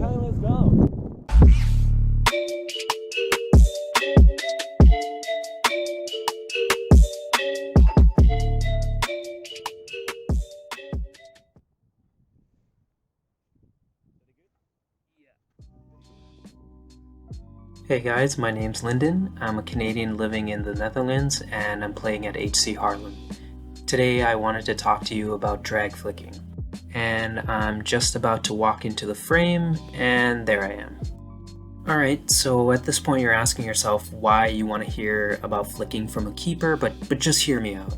Okay, let's go. Hey guys, my name's Lyndon. I'm a Canadian living in the Netherlands and I'm playing at HC Haarlem. Today I wanted to talk to you about drag flicking. And I'm just about to walk into the frame and there I am. Alright, so at this point you're asking yourself why you want to hear about flicking from a keeper, but just hear me out.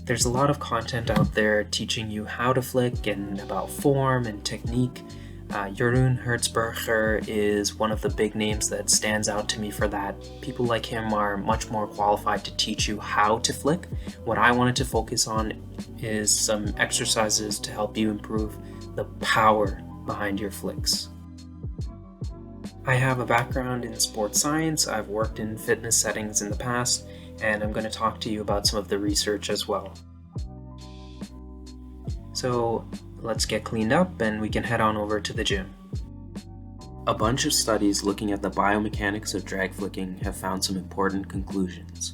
There's a lot of content out there teaching you how to flick and about form and technique. Jeroen Hertzberger is one of the big names that stands out to me for that. People like him are much more qualified to teach you how to flick. What I wanted to focus on is some exercises to help you improve the power behind your flicks. I have a background in sports science, I've worked in fitness settings in the past, and I'm going to talk to you about some of the research as well. So let's get cleaned up and we can head on over to the gym. A bunch of studies looking at the biomechanics of drag flicking have found some important conclusions.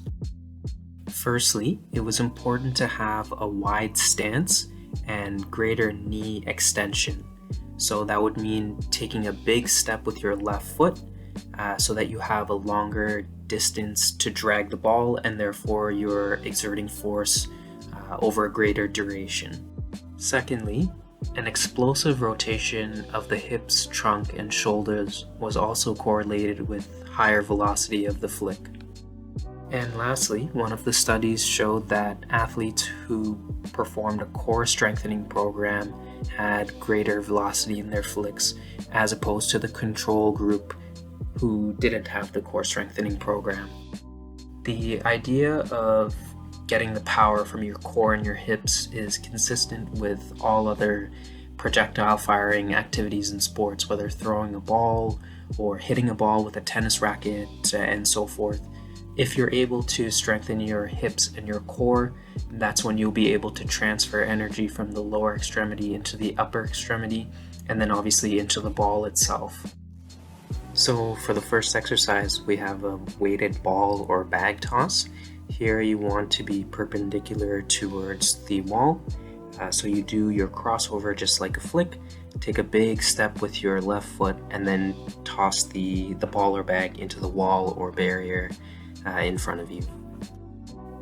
Firstly, it was important to have a wide stance and greater knee extension. So that would mean taking a big step with your left foot so that you have a longer distance to drag the ball and therefore you're exerting force over a greater duration. Secondly, an explosive rotation of the hips, trunk, and shoulders was also correlated with higher velocity of the flick. And lastly, one of the studies showed that athletes who performed a core strengthening program had greater velocity in their flicks as opposed to the control group who didn't have the core strengthening program. The idea of getting the power from your core and your hips is consistent with all other projectile firing activities in sports, whether throwing a ball or hitting a ball with a tennis racket and so forth. If you're able to strengthen your hips and your core, that's when you'll be able to transfer energy from the lower extremity into the upper extremity and then obviously into the ball itself. So for the first exercise, we have a weighted ball or bag toss. Here you want to be perpendicular towards the wall. So you do your crossover just like a flick, take a big step with your left foot and then toss the ball or bag into the wall or barrier in front of you.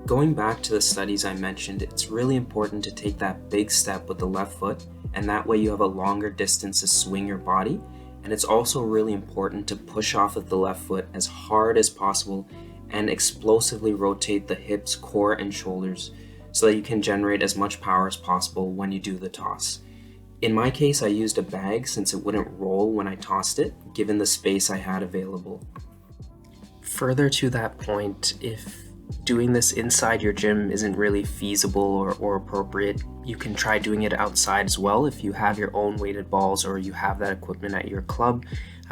Going back to the studies I mentioned, it's really important to take that big step with the left foot, and that way you have a longer distance to swing your body. And it's also really important to push off of the left foot as hard as possible and explosively rotate the hips, core, and shoulders so that you can generate as much power as possible when you do the toss. In my case, I used a bag since it wouldn't roll when I tossed it, given the space I had available. Further to that point, if doing this inside your gym isn't really feasible or appropriate, you can try doing it outside as well. If you have your own weighted balls or you have that equipment at your club,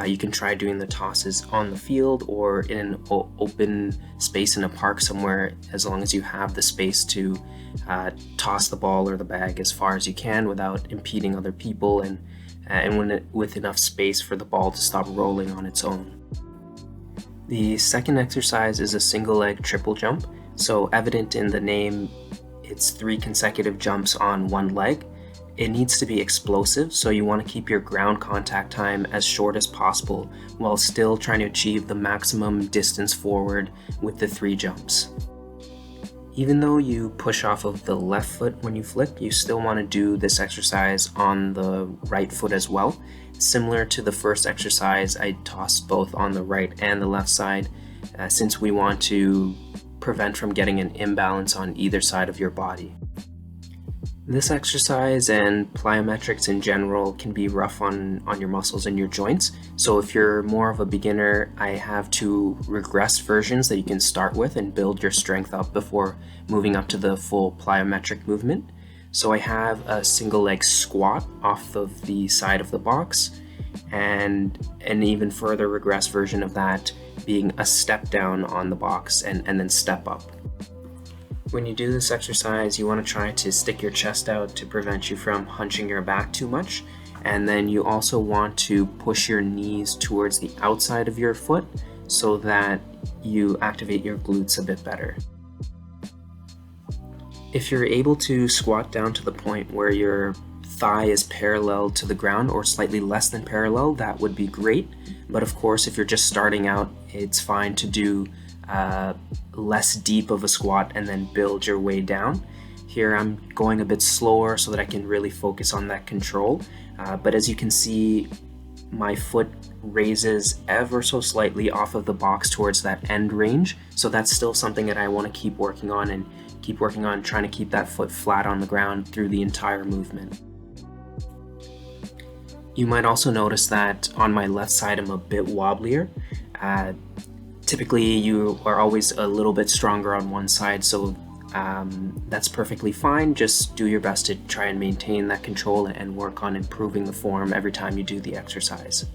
you can try doing the tosses on the field or in an open space in a park somewhere, as long as you have the space to toss the ball or the bag as far as you can without impeding other people and with enough space for the ball to stop rolling on its own. The second exercise is a single leg triple jump. So evident in the name, it's 3 consecutive jumps on one leg. It needs to be explosive, so you want to keep your ground contact time as short as possible while still trying to achieve the maximum distance forward with the 3 jumps. Even though you push off of the left foot when you flick, you still want to do this exercise on the right foot as well. Similar to the first exercise, I tossed both on the right and the left side since we want to prevent from getting an imbalance on either side of your body. This exercise and plyometrics in general can be rough on your muscles and your joints. So if you're more of a beginner, I have 2 regressed versions that you can start with and build your strength up before moving up to the full plyometric movement. So I have a single leg squat off of the side of the box, and an even further regressed version of that being a step down on the box and then step up. When you do this exercise, you want to try to stick your chest out to prevent you from hunching your back too much, And then you also want to push your knees towards the outside of your foot so that you activate your glutes a bit better. If you're able to squat down to the point where your thigh is parallel to the ground or slightly less than parallel, that would be great. But of course, if you're just starting out, it's fine to do less deep of a squat and then build your way down. Here I'm going a bit slower so that I can really focus on that control. But as you can see, my foot raises ever so slightly off of the box towards that end range. So that's still something that I want to keep working on, and keep working on trying to keep that foot flat on the ground through the entire movement. You might also notice that on my left side I'm a bit wobblier. Typically you are always a little bit stronger on one side, so that's perfectly fine. Just do your best to try and maintain that control and work on improving the form every time you do the exercise.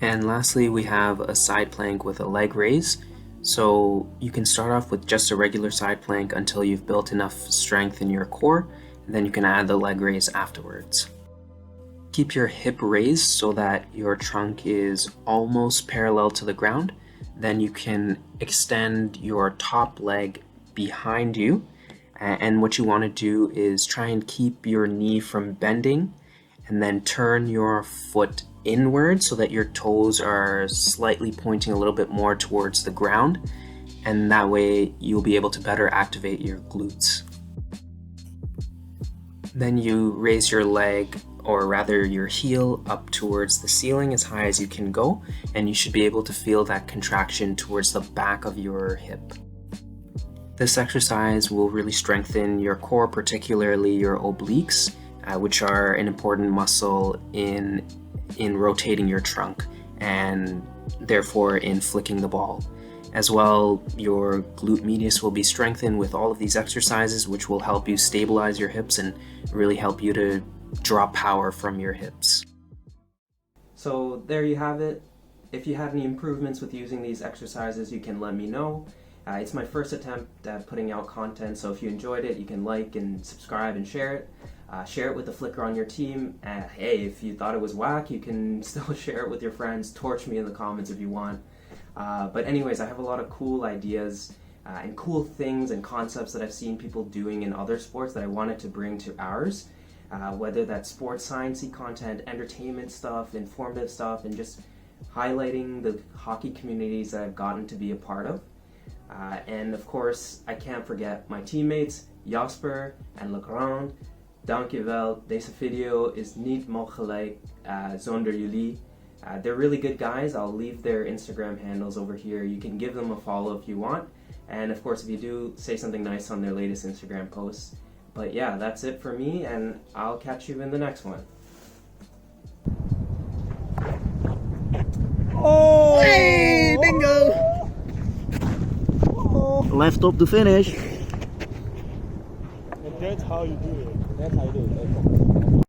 And lastly, we have a side plank with a leg raise. So you can start off with just a regular side plank until you've built enough strength in your core, and then you can add the leg raise afterwards. Keep your hip raised so that your trunk is almost parallel to the ground. Then you can extend your top leg behind you, and what you want to do is try and keep your knee from bending, and then turn your foot inward so that your toes are slightly pointing a little bit more towards the ground, and that way you'll be able to better activate your glutes. Then you raise your leg, or rather your heel, up towards the ceiling as high as you can go, and you should be able to feel that contraction towards the back of your hip. This exercise will really strengthen your core, particularly your obliques, which are an important muscle in rotating your trunk and therefore in flicking the ball. As well, your glute medius will be strengthened with all of these exercises, which will help you stabilize your hips and really help you to draw power from your hips. So there you have it. If you had any improvements with using these exercises, you can let me know. It's my first attempt at putting out content, so if you enjoyed it, you can like and subscribe and share it. Share it with the flicker on your team. Hey, if you thought it was whack, you can still share it with your friends. Torch me in the comments if you want. But anyways, I have a lot of cool ideas and cool things and concepts that I've seen people doing in other sports that I wanted to bring to ours. Whether that's sports science-y content, entertainment stuff, informative stuff, and just highlighting the hockey communities that I've gotten to be a part of. And of course, I can't forget my teammates, Jasper and Legrand. Dankjewel, deze video is niet mogelijk zonder jullie. They're really good guys. I'll leave their Instagram handles over here. You can give them a follow if you want. And of course, if you do, say something nice on their latest Instagram posts. But yeah, that's it for me, and I'll catch you in the next one. Oh! Hey, bingo! Left up to finish. And that's how you do it. That's how you do it.